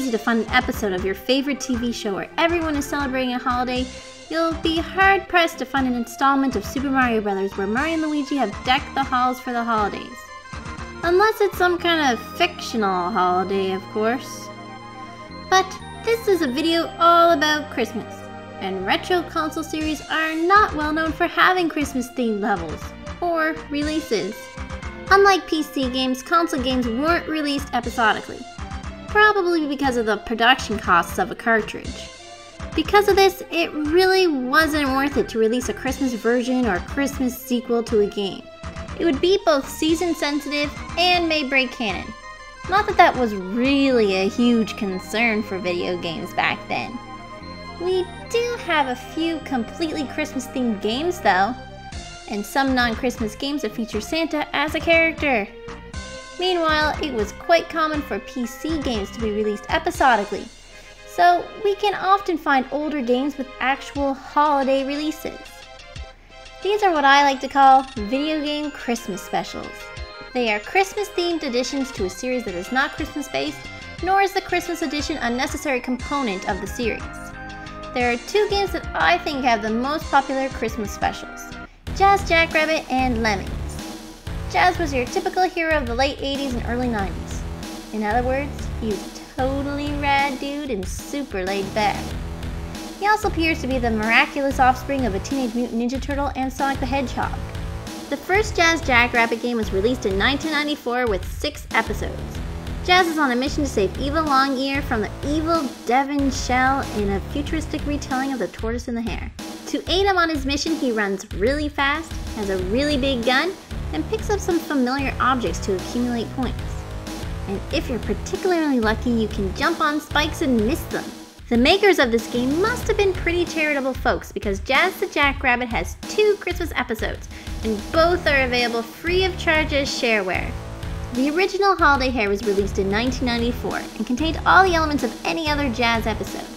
easy to find an episode of your favorite TV show where everyone is celebrating a holiday, you'll be hard-pressed to find an installment of Super Mario Bros. Where Mario and Luigi have decked the halls for the holidays. Unless it's some kind of fictional holiday, of course. But this is a video all about Christmas, and retro console series are not well known for having Christmas-themed levels or releases. Unlike PC games, console games weren't released episodically, probably because of the production costs of a cartridge. Because of this, it really wasn't worth it to release a Christmas version or Christmas sequel to a game. It would be both season sensitive and may break canon. Not that that was really a huge concern for video games back then. We do have a few completely Christmas themed games though, and some non-Christmas games that feature Santa as a character. Meanwhile, it was quite common for PC games to be released episodically, so we can often find older games with actual holiday releases. These are what I like to call video game Christmas specials. They are Christmas-themed additions to a series that is not Christmas-based, nor is the Christmas edition a necessary component of the series. There are two games that I think have the most popular Christmas specials: Jazz Jackrabbit and Lemmings. Jazz was your typical hero of the late 80s and early 90s. In other words, he was a totally rad dude and super laid back. He also appears to be the miraculous offspring of a Teenage Mutant Ninja Turtle and Sonic the Hedgehog. The first Jazz Jackrabbit game was released in 1994 with 6 episodes. Jazz is on a mission to save Eva Longear from the evil Devon Shell in a futuristic retelling of The Tortoise and the Hare. To aid him on his mission, he runs really fast, has a really big gun, and picks up some familiar objects to accumulate points. And if you're particularly lucky, you can jump on spikes and miss them. The makers of this game must have been pretty charitable folks, because Jazz the Jackrabbit has 2 Christmas episodes, and both are available free of charge as shareware. The original Holiday Hare was released in 1994 and contained all the elements of any other Jazz episode,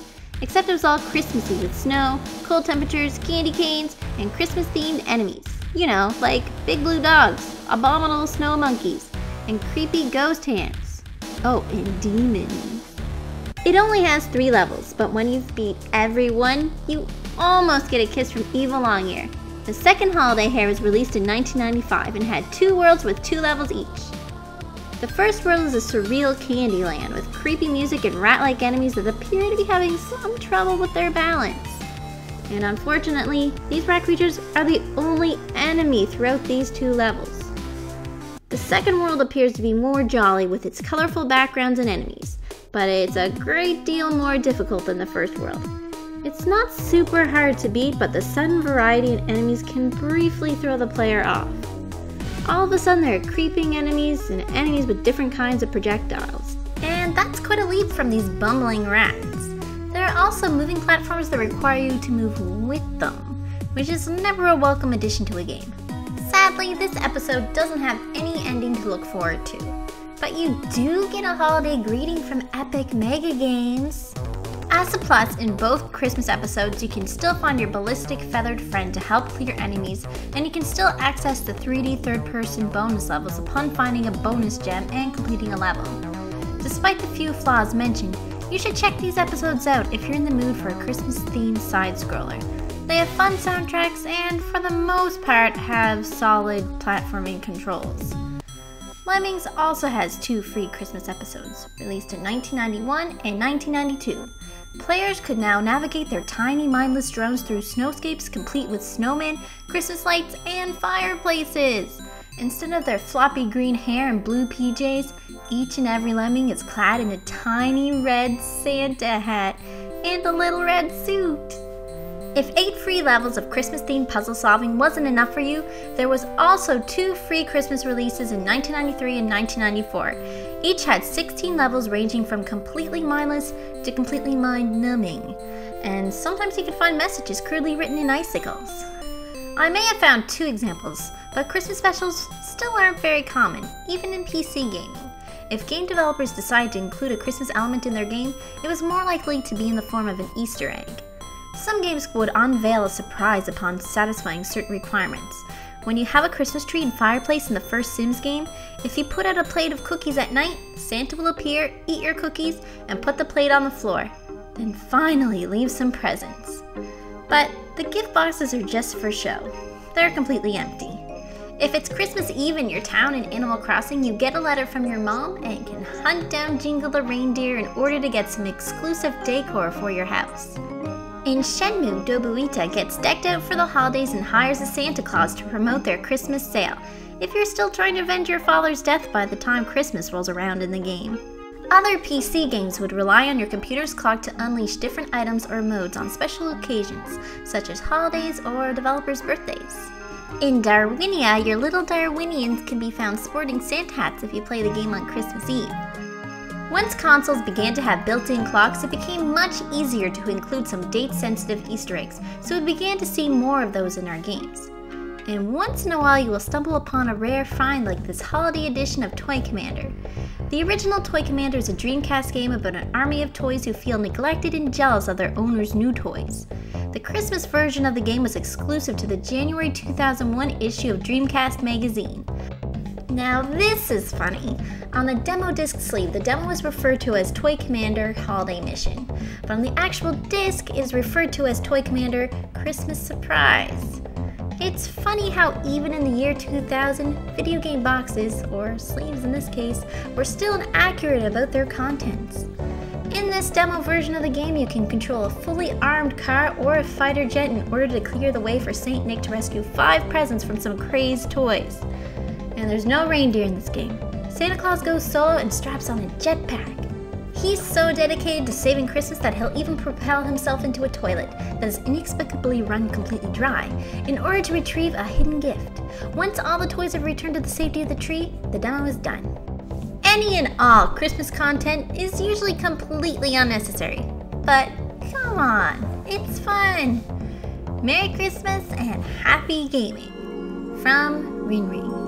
except it was all Christmassy with snow, cold temperatures, candy canes, and Christmas-themed enemies. You know, like big blue dogs, abominable snow monkeys, and creepy ghost hands. Oh, and demons. It only has 3 levels, but when you've beat everyone, you almost get a kiss from Eva Longear. The second Holiday Hare was released in 1995 and had 2 worlds with 2 levels each. The first world is a surreal candy land with creepy music and rat-like enemies that appear to be having some trouble with their balance. And unfortunately, these rat creatures are the only enemy throughout these 2 levels. The second world appears to be more jolly with its colorful backgrounds and enemies, but it's a great deal more difficult than the first world. It's not super hard to beat, but the sudden variety in enemies can briefly throw the player off. All of a sudden there are creeping enemies and enemies with different kinds of projectiles. And that's quite a leap from these bumbling rats. There are also moving platforms that require you to move with them, which is never a welcome addition to a game. Sadly, this episode doesn't have any ending to look forward to, but you do get a holiday greeting from Epic Mega Games. As a plus, in both Christmas episodes, you can still find your ballistic feathered friend to help clear enemies, and you can still access the 3D third-person bonus levels upon finding a bonus gem and completing a level. Despite the few flaws mentioned, you should check these episodes out if you're in the mood for a Christmas-themed side-scroller. They have fun soundtracks and, for the most part, have solid platforming controls. Lemmings also has 2 free Christmas episodes, released in 1991 and 1992. Players could now navigate their tiny mindless drones through snowscapes complete with snowmen, Christmas lights, and fireplaces. Instead of their floppy green hair and blue PJs, each and every lemming is clad in a tiny red Santa hat and a little red suit. If 8 free levels of Christmas-themed puzzle solving wasn't enough for you, there was also 2 free Christmas releases in 1993 and 1994. Each had 16 levels ranging from completely mindless to completely mind-numbing. And sometimes you could find messages crudely written in icicles. I may have found 2 examples, but Christmas specials still aren't very common, even in PC gaming. If game developers decided to include a Christmas element in their game, it was more likely to be in the form of an Easter egg. Some games would unveil a surprise upon satisfying certain requirements, When you have a Christmas tree and fireplace in the first Sims game, if you put out a plate of cookies at night, Santa will appear, eat your cookies, and put the plate on the floor. Then finally leave some presents. But the gift boxes are just for show. They're completely empty. If it's Christmas Eve in your town in Animal Crossing, you get a letter from your mom and can hunt down Jingle the reindeer in order to get some exclusive decor for your house. In Shenmue, Dobuita gets decked out for the holidays and hires a Santa Claus to promote their Christmas sale, if you're still trying to avenge your father's death by the time Christmas rolls around in the game. Other PC games would rely on your computer's clock to unleash different items or modes on special occasions, such as holidays or developers' birthdays. In Darwinia, your little Darwinians can be found sporting Santa hats if you play the game on Christmas Eve. Once consoles began to have built-in clocks, it became much easier to include some date-sensitive Easter eggs, so we began to see more of those in our games. And once in a while you will stumble upon a rare find like this holiday edition of Toy Commander. The original Toy Commander is a Dreamcast game about an army of toys who feel neglected and jealous of their owner's new toys. The Christmas version of the game was exclusive to the January 2001 issue of Dreamcast magazine. Now this is funny. On the demo disc sleeve, the demo is referred to as Toy Commander Holiday Mission, but on the actual disc it is referred to as Toy Commander Christmas Surprise. It's funny how even in the year 2000, video game boxes, or sleeves in this case, were still inaccurate about their contents. In this demo version of the game, you can control a fully armed car or a fighter jet in order to clear the way for Saint Nick to rescue 5 presents from some crazed toys. And there's no reindeer in this game. Santa Claus goes solo and straps on a jetpack. He's so dedicated to saving Christmas that he'll even propel himself into a toilet that is inexplicably run completely dry in order to retrieve a hidden gift. Once all the toys have returned to the safety of the tree, the demo is done. Any and all Christmas content is usually completely unnecessary, but come on, it's fun! Merry Christmas and happy gaming! From Rinry.